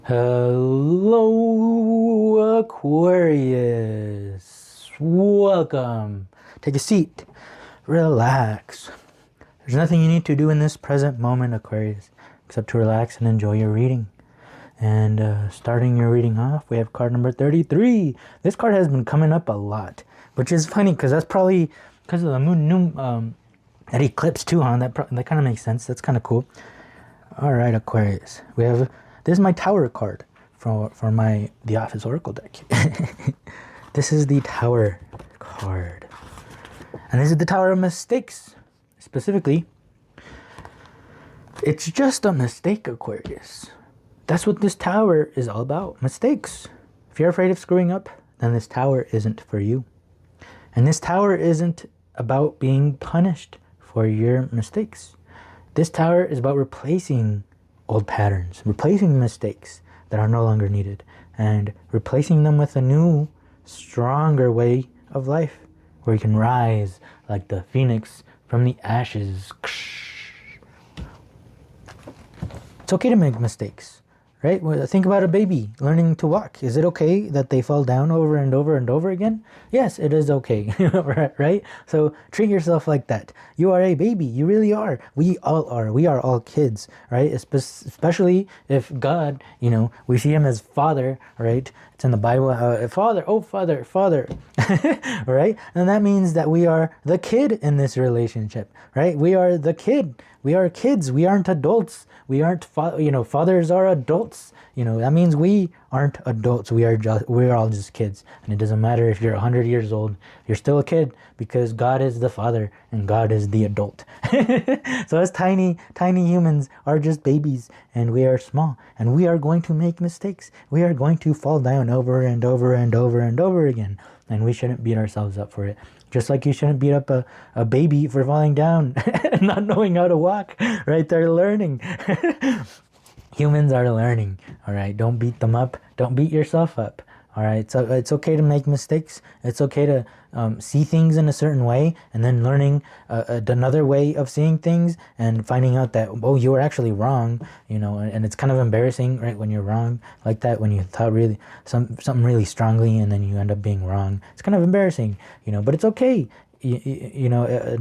Hello, Aquarius. Welcome. Take a seat. Relax. There's nothing you need to do in this present moment, Aquarius, except to relax and enjoy your reading. And starting your reading off, we have card number 33. This card has been coming up a lot, which is funny because that's probably because of the that eclipse too, huh? That kind of makes sense. That's kind of cool. All right, Aquarius. This is my Tower card for the Office Oracle deck. This is the Tower card, and this is the Tower of Mistakes. Specifically, it's just a mistake, Aquarius. That's what this Tower is all about. Mistakes. If you're afraid of screwing up, then this Tower isn't for you. And this Tower isn't about being punished for your mistakes. This Tower is about replacing old patterns, replacing mistakes that are no longer needed, and replacing them with a new, stronger way of life where you can rise like the phoenix from the ashes. It's okay to make mistakes, right? Think about a baby learning to walk. Is it okay that they fall down over and over and over again? Yes, it is okay, right? So treat yourself like that. You are a baby. You really are. We all are. We are all kids, right? Especially if God, we see him as Father, right? It's in the Bible, Father, oh Father, Father, right? And that means that we are the kid in this relationship, right? We are the kid. We are kids. We aren't adults. We aren't, fathers are adults. That means we aren't adults. We're all just kids. And it doesn't matter if you're 100 years old. You're still a kid because God is the Father and God is the adult. So us tiny humans are just babies, and we are small, and we are going to make mistakes. We are going to fall down over and over and over and over again, and we shouldn't beat ourselves up for it. Just like you shouldn't beat up a baby for falling down and not knowing how to walk, right? They're learning. Humans are learning, all right? Don't beat them up. Don't beat yourself up, all right? So it's okay to make mistakes. It's okay to see things in a certain way, and then learning another way of seeing things and finding out that, oh, you were actually wrong, and it's kind of embarrassing, right, when you're wrong like that, when you thought really something really strongly and then you end up being wrong. It's kind of embarrassing, but it's okay.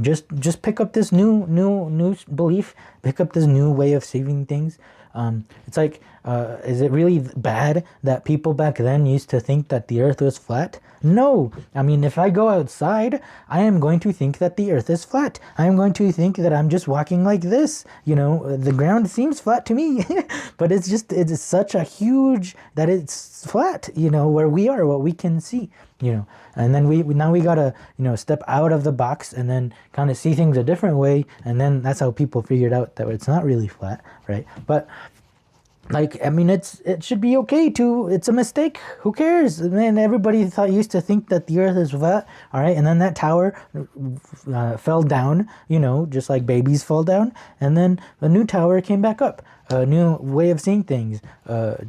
Just pick up this new belief, pick up this new way of seeing things. It's like, is it really bad that people back then used to think that the earth was flat? No. I mean, if I go outside, I am going to think that the earth is flat. I am going to think that I'm just walking like this. The ground seems flat to me, but it's such a huge that it's flat, where we are, what we can see, and then we gotta, step out of the box and then kind of see things a different way. And then that's how people figured out that it's not really flat, right? But it should be okay it's a mistake. Who cares? Man, everybody used to think that the earth is flat, all right? And then that tower fell down, just like babies fall down. And then a new tower came back up. A new way of seeing things,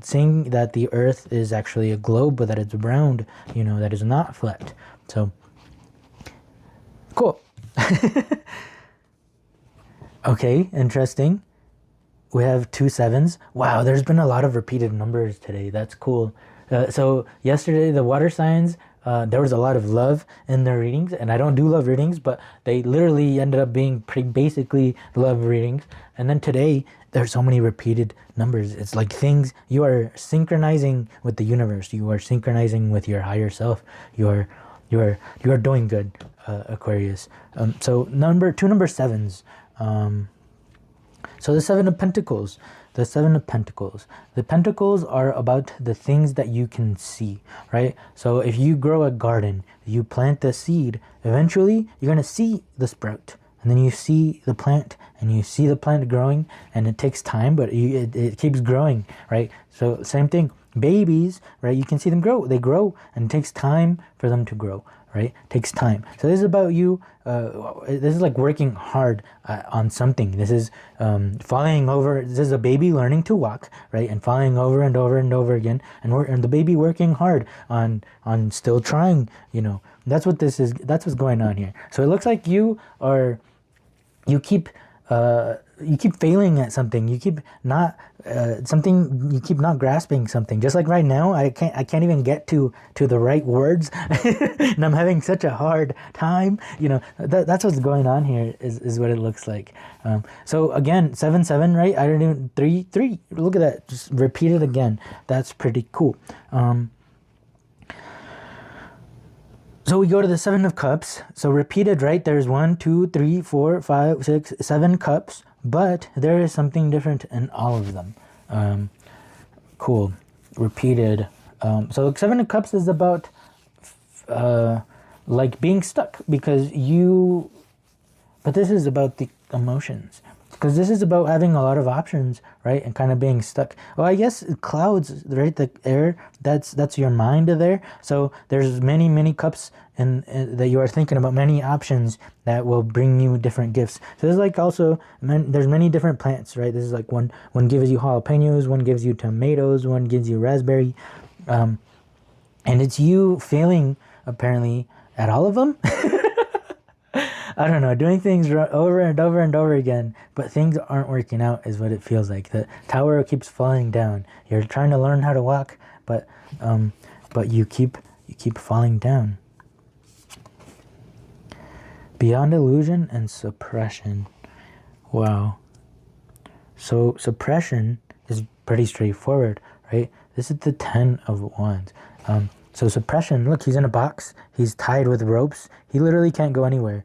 seeing that the earth is actually a globe, but that it's round, that is not flat. So, cool. Okay, interesting. We have 2 7s. Wow, there's been a lot of repeated numbers today. That's cool. So yesterday, the water signs, there was a lot of love in their readings, and I don't do love readings, but they literally ended up being basically love readings. And then today, there's so many repeated numbers. It's like things you are synchronizing with the universe. You are synchronizing with your higher self. You are doing good, Aquarius. So number 7s. So the 7 of Pentacles. The 7 of Pentacles. The Pentacles are about the things that you can see, right? So if you grow a garden, you plant the seed, eventually you're going to see the sprout. And then you see the plant, and you see the plant growing, and it takes time, but it keeps growing, right? So same thing. Babies, right? You can see them grow. They grow, and it takes time for them to grow, right? It takes time. So this is about you. This is like working hard on something. This is falling over. This is a baby learning to walk, right? And falling over and over and over again, and the baby working hard on still trying. That's what this is. That's what's going on here. So it looks like you keep you keep failing at something. You keep not you keep not grasping something. Just like right now, I can't even get to the right words, and I'm having such a hard time. You know, that's what's going on here. Is what it looks like. So again, 7-7, right? I don't even 3-3. Look at that. Just repeat it again. That's pretty cool. So we go to the 7 of Cups. So repeated, right? There's 1, 2, 3, 4, 5, 6, 7 cups, but there is something different in all of them. Cool. Repeated. So 7 of Cups is about like being stuck because but this is about the emotions. Because this is about having a lot of options, right? And kind of being stuck. Well, I guess clouds, right? The air, that's your mind there. So there's many cups in that you are thinking about, many options that will bring you different gifts. So there's like also, there's many different plants, right? This is like one gives you jalapenos, one gives you tomatoes, one gives you raspberry. And it's you failing, apparently, at all of them. I don't know, doing things over and over and over again, but things aren't working out is what it feels like. The tower keeps falling down. You're trying to learn how to walk, but you keep falling down. Beyond illusion and suppression. Wow. So suppression is pretty straightforward, right? This is the 10 of Wands. So suppression, look, he's in a box. He's tied with ropes. He literally can't go anywhere.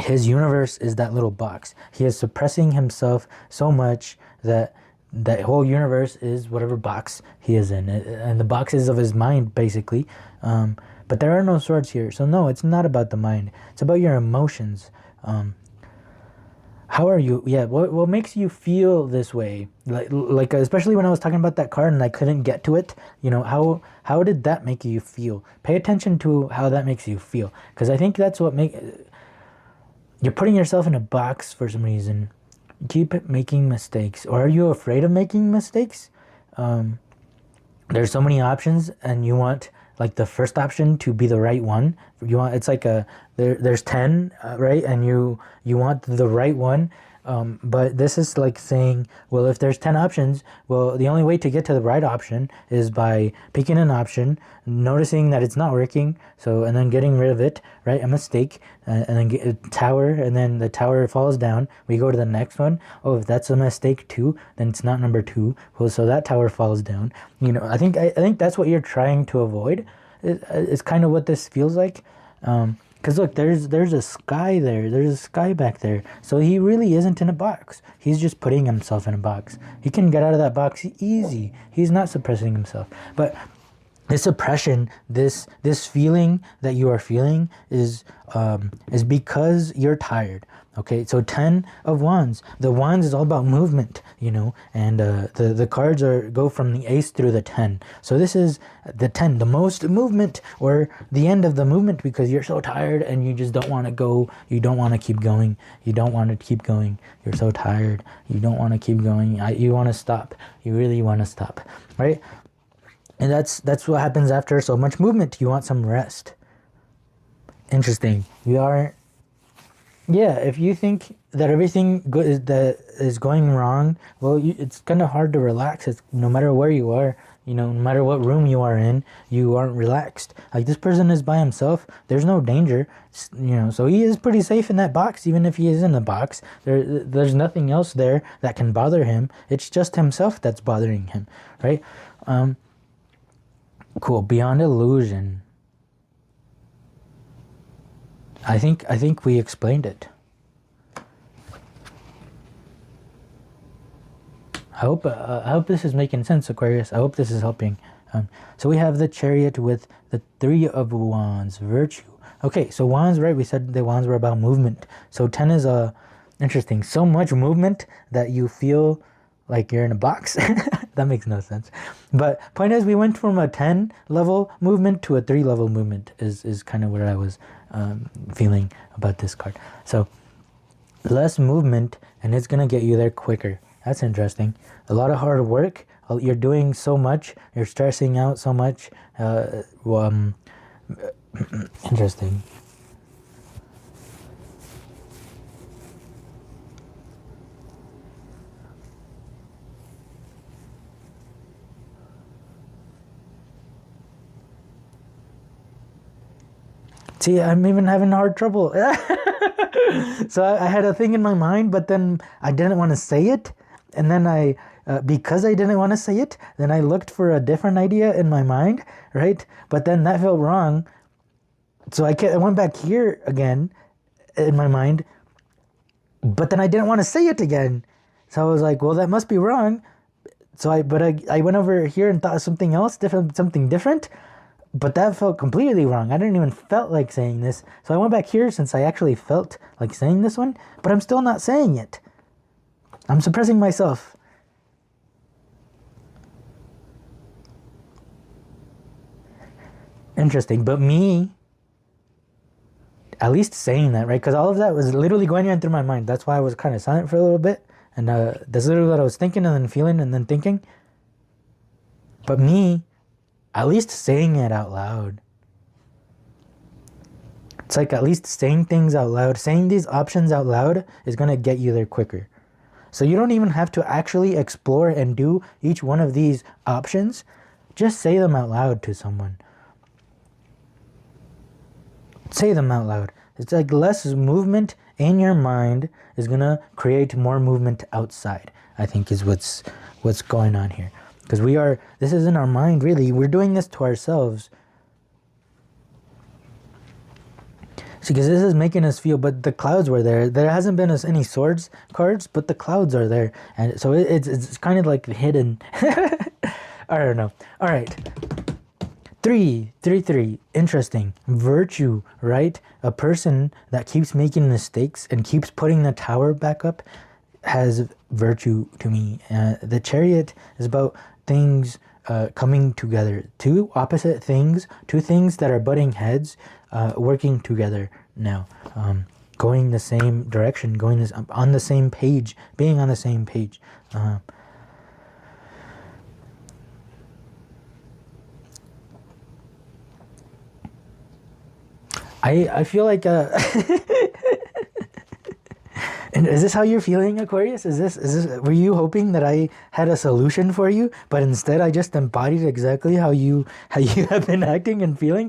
His universe is that little box. He is suppressing himself so much that that whole universe is whatever box he is in. And the box is of his mind, basically. But there are no swords here. So no, it's not about the mind. It's about your emotions. How are you? Yeah, what makes you feel this way? Like especially when I was talking about that card and I couldn't get to it, you know, how did that make you feel? Pay attention to how that makes you feel, because I think that's what you're putting yourself in a box for some reason. Keep making mistakes. Or are you afraid of making mistakes? There's so many options and you want like the first option to be the right one. You want, it's like there's 10, right? And you want the right one. But this is like saying, well, if there's 10 options, well, the only way to get to the right option is by picking an option, noticing that it's not working, and then getting rid of it, right? A mistake, and then get a tower, and then the tower falls down. We go to the next one. Oh, if that's a mistake too, then it's not number 2. Well, so that tower falls down. You know, I think that's what you're trying to avoid. It's kind of what this feels like. Because look, there's a sky there. There's a sky back there. So he really isn't in a box. He's just putting himself in a box. He can get out of that box easy. He's not suppressing himself. But this suppression, this feeling that you are feeling is because you're tired. Okay, so 10 of Wands. The Wands is all about movement, you know, and the cards go from the Ace through the 10. So this is the 10, the most movement, or the end of the movement, because you're so tired and you just don't want to go. You don't want to keep going. You don't want to keep going. You're so tired. You don't want to keep going. You want to stop. You really want to stop, right? And that's what happens after so much movement. You want some rest. Interesting. Yeah, if you think that everything that is going wrong, well, it's kind of hard to relax. It's, no matter where you are, you know, no matter what room you are in, you aren't relaxed. Like, this person is by himself. There's no danger, you know, so he is pretty safe in that box. Even if he is in the box, there's nothing else there that can bother him. It's just himself that's bothering him, right? Cool. Beyond illusion. I think we explained it. I hope this is making sense, Aquarius. I hope this is helping. So we have the Chariot with the 3 of Wands, virtue. Okay, so Wands, right? We said the Wands were about movement. So 10 is interesting. So much movement that you feel like you're in a box. That makes no sense. But point is, we went from a 10 level movement to a 3 level movement is kind of what I was feeling about this card. So less movement, and it's going to get you there quicker. That's interesting. A lot of hard work. You're doing so much. You're stressing out so much. Interesting. See, I'm even having hard trouble. So I had a thing in my mind, but then I didn't want to say it. And then because I didn't want to say it, then I looked for a different idea in my mind, right? But then that felt wrong. So I went back here again in my mind, but then I didn't want to say it again. So I was like, well, that must be wrong. So I went over here and thought of something else, something different. But that felt completely wrong. I didn't even felt like saying this. So I went back here since I actually felt like saying this one, but I'm still not saying it. I'm suppressing myself. Interesting. But me, at least saying that, right? Because all of that was literally going on through my mind. That's why I was kind of silent for a little bit. And that's literally what I was thinking and then feeling and then thinking. But me, at least saying it out loud. It's like at least saying things out loud. Saying these options out loud is going to get you there quicker. So you don't even have to actually explore and do each one of these options. Just say them out loud to someone. Say them out loud. It's like less movement in your mind is going to create more movement outside, I think is what's going on here. Because this is in our mind, really. We're doing this to ourselves. See, because this is making us feel, but the clouds were there. There hasn't been any swords cards, but the clouds are there. And so it's kind of like hidden. I don't know. All right. 3. Interesting. Virtue, right? A person that keeps making mistakes and keeps putting the tower back up has virtue to me. The Chariot is about things coming together. Two opposite things, two things that are butting heads, working together now. Going the same direction, going on the same page, being on the same page. I feel like and is this how you're feeling, Aquarius? Is this were you hoping that I had a solution for you, but instead I just embodied exactly how you have been acting and feeling?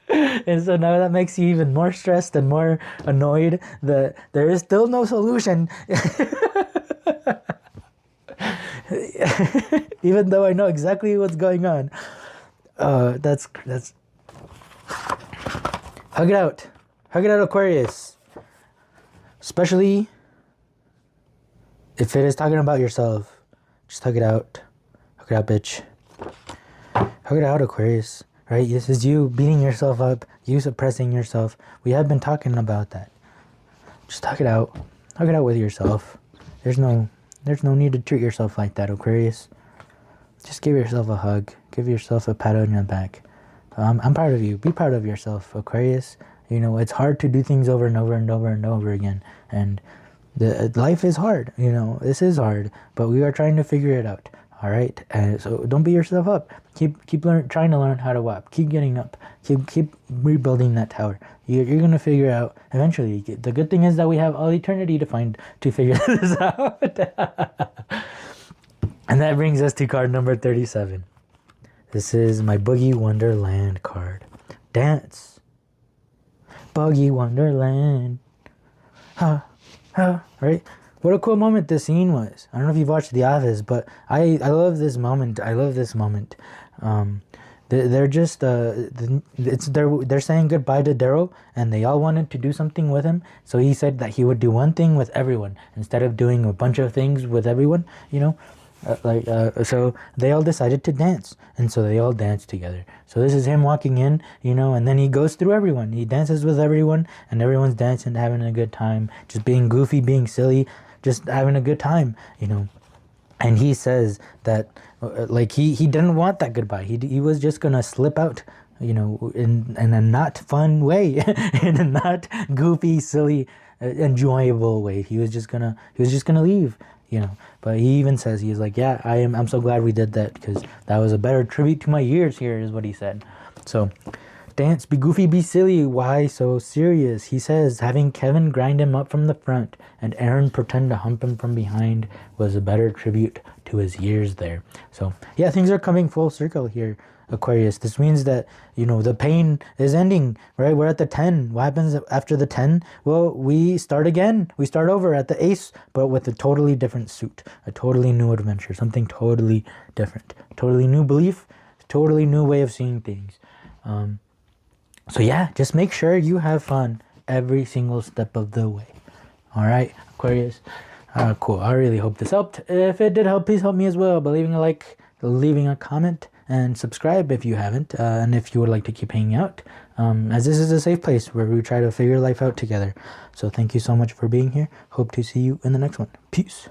And so now that makes you even more stressed and more annoyed that there is still no solution. Even though I know exactly what's going on. That's hug it out, Aquarius. Especially if it is talking about yourself. Just hug it out, bitch. Hug it out, Aquarius. Right? This is you beating yourself up, you suppressing yourself. We have been talking about that. Just hug it out with yourself. There's no need to treat yourself like that, Aquarius. Just give yourself a hug. Give yourself a pat on your back. I'm proud of you. Be proud of yourself, Aquarius. You know, it's hard to do things over and over and over and over again. And life is hard. You know, this is hard. But we are trying to figure it out. All right? So don't beat yourself up. Keep trying to learn how to walk. Keep getting up. Keep rebuilding that tower. You're going to figure out eventually. The good thing is that we have all eternity to figure this out. And that brings us to card number 37. This is my Boogie Wonderland card. Dance. Boogie Wonderland. Right? What a cool moment this scene was. I don't know if you've watched The Office, but I love this moment. They're just they're saying goodbye to Daryl, and they all wanted to do something with him. So he said that he would do one thing with everyone instead of doing a bunch of things with everyone. You know. So they all decided to dance, and so they all danced together. So this is him walking in, you know, and then he goes through everyone. He dances with everyone, and everyone's dancing, having a good time, just being goofy, being silly, just having a good time, you know. And he says that, like, he didn't want that goodbye. He was just gonna slip out, you know, in a not fun way, in a not goofy, silly, enjoyable way. He was just gonna leave. You know, but he even says, he's like, yeah, I'm so glad we did that, because that was a better tribute to my years here, is what he said. So Dance, be goofy, be silly. Why so serious? He says having Kevin grind him up from the front and Aaron pretend to hump him from behind was a better tribute to his years there. So yeah, things are coming full circle here, Aquarius. This means that, you know, the pain is ending, right? We're at the 10. What happens after the 10? Well, we start again. We start over at the ace, but with a totally different suit, a totally new adventure, something totally different, totally new belief, totally new way of seeing things. So yeah, just make sure you have fun every single step of the way. All right, Aquarius. Cool. I really hope this helped. If it did help, please help me as well by leaving a like, leaving a comment, and subscribe if you haven't. And if you would like to keep hanging out, as this is a safe place where we try to figure life out together. So thank you so much for being here. Hope to see you in the next one. Peace.